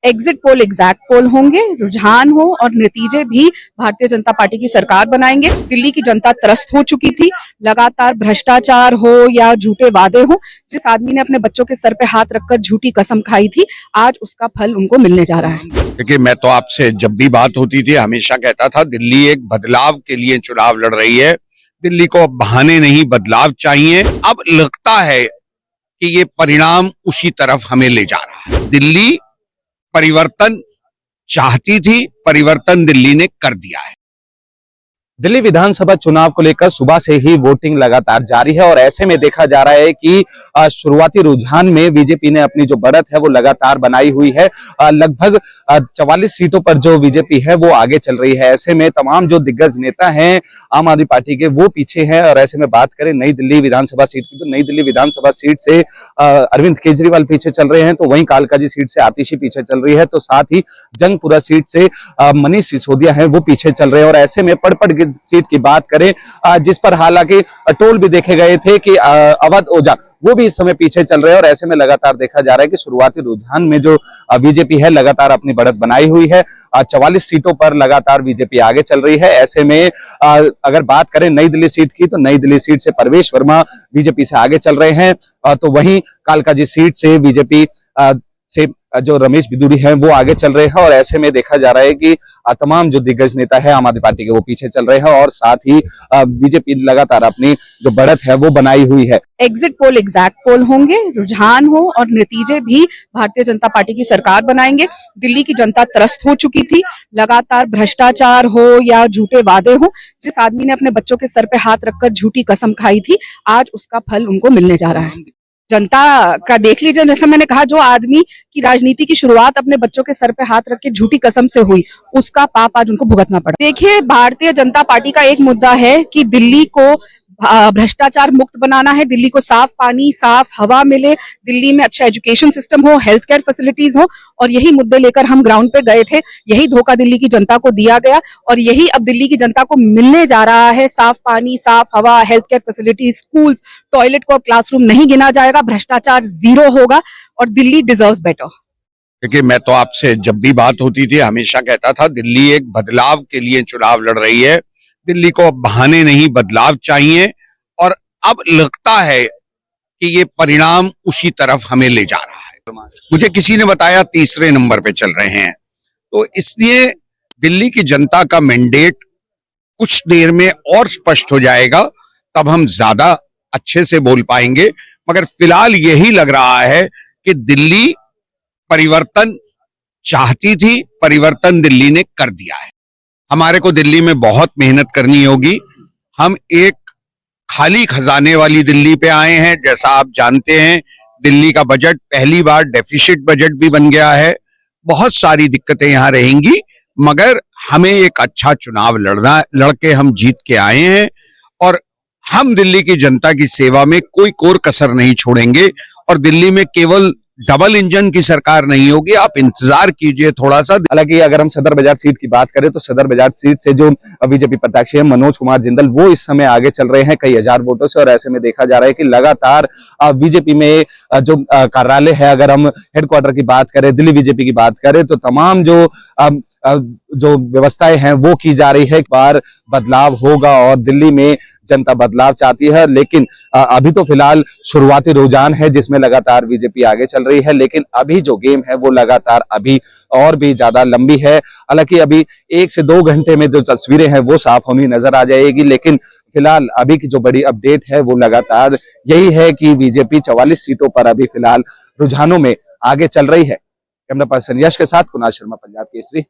Exit poll exact पोल होंगे, रुझान हो और नतीजे भी भारतीय जनता पार्टी की सरकार बनाएंगे। दिल्ली की जनता त्रस्त हो चुकी थी, लगातार भ्रष्टाचार हो या झूठे वादे हो। जिस आदमी ने अपने बच्चों के सर पे हाथ रखकर झूठी कसम खाई थी, आज उसका फल उनको मिलने जा रहा है। देखिए, मैं तो आपसे जब भी बात होती थी हमेशा कहता था दिल्ली एक बदलाव के लिए चुनाव लड़ रही है। दिल्ली को अब बहाने नहीं, बदलाव चाहिए। अब लगता है कि ये परिणाम उसी तरफ हमें ले जा रहा है। दिल्ली परिवर्तन चाहती थी, परिवर्तन दिल्ली ने कर दिया है। दिल्ली विधानसभा चुनाव को लेकर सुबह से ही वोटिंग लगातार जारी है और ऐसे में देखा जा रहा है कि शुरुआती रुझान में बीजेपी ने अपनी जो बढ़त है वो लगातार बनाई हुई है। लगभग 44 सीटों पर जो बीजेपी है वो आगे चल रही है। ऐसे में तमाम जो दिग्गज नेता हैं आम आदमी पार्टी के वो पीछे हैं। और ऐसे में बात करें नई दिल्ली विधानसभा सीट की, तो नई दिल्ली विधानसभा सीट से अरविंद केजरीवाल पीछे चल रहे हैं, तो वहीं कालकाजी सीट से आतिशी पीछे चल रही है, तो साथ ही जंगपुरा सीट से मनीष सिसोदिया है वो पीछे चल रहे हैं। और ऐसे में पड़पड़ सीट की बात करें, जिस पर हालांकि टोल भी देखे गए थे कि अवध ओझा वो भी इस समय पीछे चल रहे हैं। और ऐसे में लगातार देखा जा रहा है कि शुरुआती रुझान में जो बीजेपी है लगातार अपनी बढ़त बनाई हुई है। 44 सीटों पर लगातार बीजेपी आगे चल रही है। ऐसे में अगर बात करें नई दिल्ली सीट की, तो नई दिल्ली सीट से परवेश वर्मा बीजेपी से आगे चल रहे हैं, तो वहीं कालकाजी सीट से बीजेपी से जो रमेश बिदूरी है वो आगे चल रहे हैं। और ऐसे में देखा जा रहा है कि तमाम जो दिग्गज नेता है आम आदमी पार्टी के वो पीछे चल रहे हैं और साथ ही बीजेपी लगातार अपनी जो बढ़त है वो बनाई हुई है। एग्जिट पोल एग्जैक्ट पोल होंगे, रुझान हो और नतीजे भी भारतीय जनता पार्टी की सरकार बनाएंगे। दिल्ली की जनता त्रस्त हो चुकी थी, लगातार भ्रष्टाचार हो या झूठे वादे हो। जिस आदमी ने अपने बच्चों के सर पे हाथ रखकर झूठी कसम खाई थी, आज उसका फल उनको मिलने जा रहा है। जनता का देख लीजिए, जैसे मैंने कहा, जो आदमी की राजनीति की शुरुआत अपने बच्चों के सर पे हाथ रख के झूठी कसम से हुई, उसका पाप आज उनको भुगतना पड़ा। देखिए, भारतीय जनता पार्टी का एक मुद्दा है कि दिल्ली को भ्रष्टाचार मुक्त बनाना है, दिल्ली को साफ पानी, साफ हवा मिले, दिल्ली में अच्छा एजुकेशन सिस्टम हो, हेल्थ केयर फैसिलिटीज हो। और यही मुद्दे लेकर हम ग्राउंड पे गए थे। यही धोखा दिल्ली की जनता को दिया गया और यही अब दिल्ली की जनता को मिलने जा रहा है। साफ पानी, साफ हवा, health care facilities, schools, toilet को क्लासरूम नहीं गिना जाएगा, भ्रष्टाचार जीरो होगा और दिल्ली डिजर्व्स बेटर। देखिए, मैं तो आपसे जब भी बात होती थी हमेशा कहता था दिल्ली एक बदलाव के लिए चुनाव लड़ रही है। दिल्ली को अब बहाने नहीं, बदलाव चाहिए। और अब लगता है कि ये परिणाम उसी तरफ हमें ले जा रहा है। मुझे किसी ने बताया तीसरे नंबर पे चल रहे हैं, तो इसलिए दिल्ली की जनता का मैंडेट कुछ देर में और स्पष्ट हो जाएगा, तब हम ज्यादा अच्छे से बोल पाएंगे। मगर फिलहाल यही लग रहा है कि दिल्ली परिवर्तन चाहती थी, परिवर्तन दिल्ली ने कर दिया है। हमारे को दिल्ली में बहुत मेहनत करनी होगी। हम एक खाली खजाने वाली दिल्ली पे आए हैं। जैसा आप जानते हैं, दिल्ली का बजट पहली बार डेफिसिट बजट भी बन गया है। बहुत सारी दिक्कतें यहां रहेंगी, मगर हमें एक अच्छा चुनाव लड़के हम जीत के आए हैं। और हम दिल्ली की जनता की सेवा में कोई कोर कसर नहीं छोड़ेंगे। और दिल्ली में केवल डबल इंजन की सरकार नहीं होगी, आप इंतजार कीजिए थोड़ा सा। हालांकि अगर हम सदर बाजार सीट की बात करें, तो सदर बाजार सीट से जो बीजेपी प्रत्याशी है मनोज कुमार जिंदल वो इस समय आगे चल रहे हैं कई हजार वोटों से। और ऐसे में देखा जा रहा है कि लगातार बीजेपी में जो कार्यालय है, अगर हम हेडक्वार्टर की बात करें, दिल्ली बीजेपी की बात करें, तो तमाम जो व्यवस्थाएं हैं वो की जा रही है। एक बार बदलाव होगा और दिल्ली में जनता बदलाव चाहती है। लेकिन अभी तो फिलहाल शुरुआती रुझान है जिसमें लगातार बीजेपी आगे चल रही है, लेकिन अभी जो गेम है वो लगातार अभी और भी ज्यादा लंबी है। हालांकि अभी 1 से 2 घंटे में जो तस्वीरें हैं वो साफ होनी नजर आ जाएगी, लेकिन फिलहाल अभी की जो बड़ी अपडेट है वो लगातार यही है कि बीजेपी 44 सीटों पर अभी फिलहाल रुझानों में आगे चल रही है। कैमरा पर्सन यश के साथ कुणाल शर्मा, पंजाब केसरी।